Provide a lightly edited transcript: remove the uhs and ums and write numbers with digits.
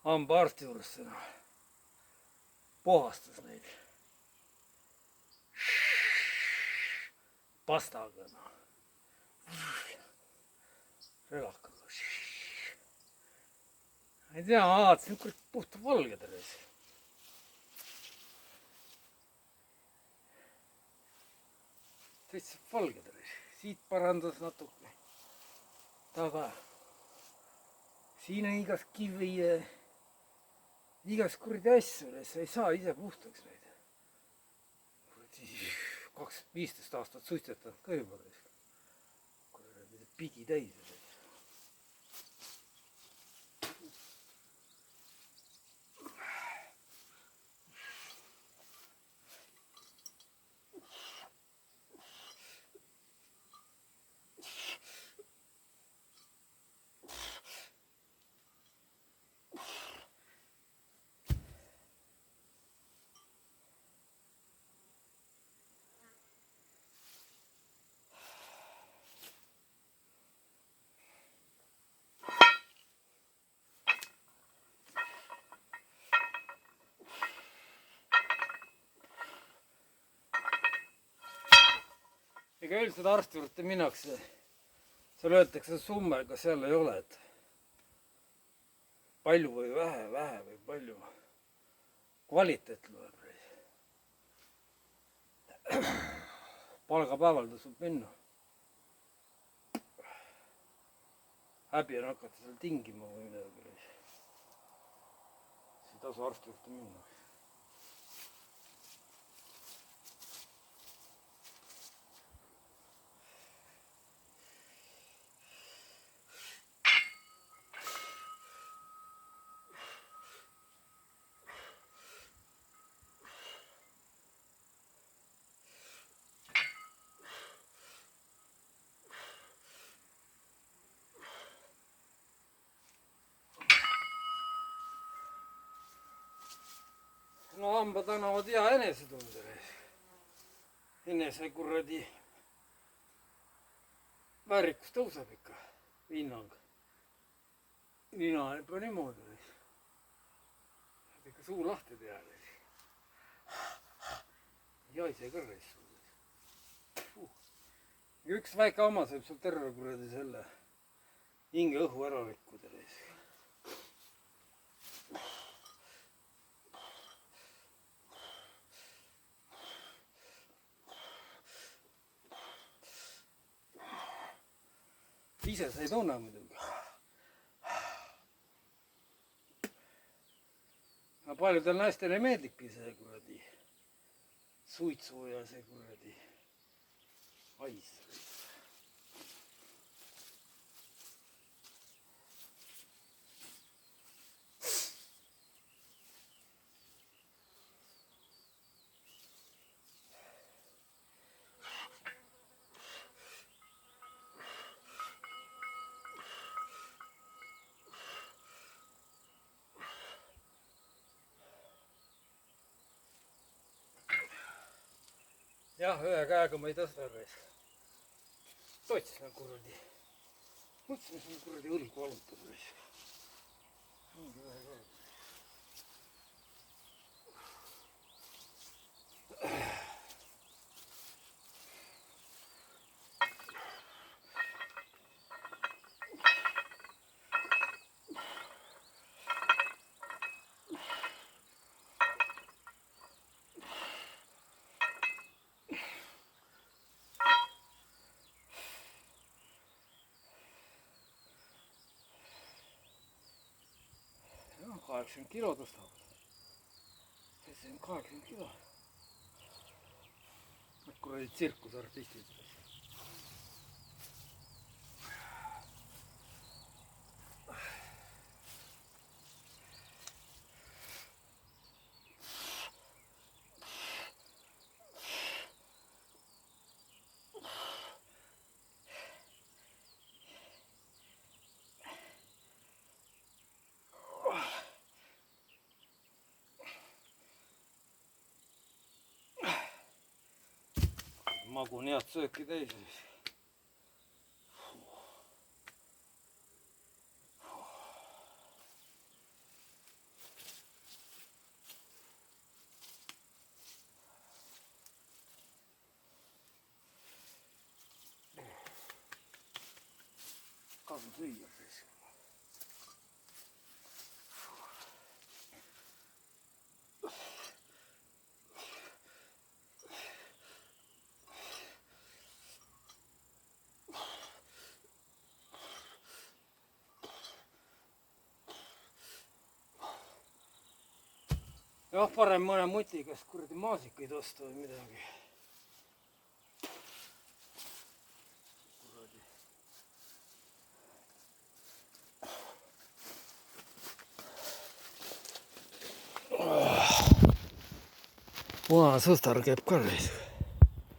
hambaarsti juuresse, noh. Puhastas neid. Pastaga, noh. Relakaga. Ei tea, ma vaatasin, kurat puhta valged olid. Täitsa valged olid. Siit parandas natuke. Taga. Siin on igas kivi ja igas kuradi asju. Sa ei saa ise puhtaks neid. 15 aastat suitsetanud ka juba. Kuradi pigi täis. Ega üldsed arsti juurde minnakse, seal öeldakse summe, aga seal ei ole, et palju või vähe või palju. Kvaliteet loeb. Palgapäeval tasub minna. Häbi on hakata seal tingima või midagi. Siis ei tasu arsti juurde minna. No hambad annavad hea enesetundele. Enese kuradi väärikus tõuseb ikka. Hinnang. Nina on juba niimoodi. Ikka suu lahti teada. Jaise kõrres. Üks väike hammas võib sul terve kuradi selle hinge õhu ära rikkuda. Ise sa ei tunne muidugi. Paljudel naistel ei meeldibki see kuradi suitsu ja see kuradi hais. Jah, ühe käega ma ei tõsta reis. Tots on kuradi. Mõtlesin, et on kuradi õlg valutab reis. Ongi ühe käega. No, 80 kilo tõstavad. See on 80 kilo. Kuradi tsirkusartistid. Magun head sööki täis. saada süüa. Jah, parem mõne muti käest kuradi maasikaid osta või midagi. Punasõstar käib ka reis.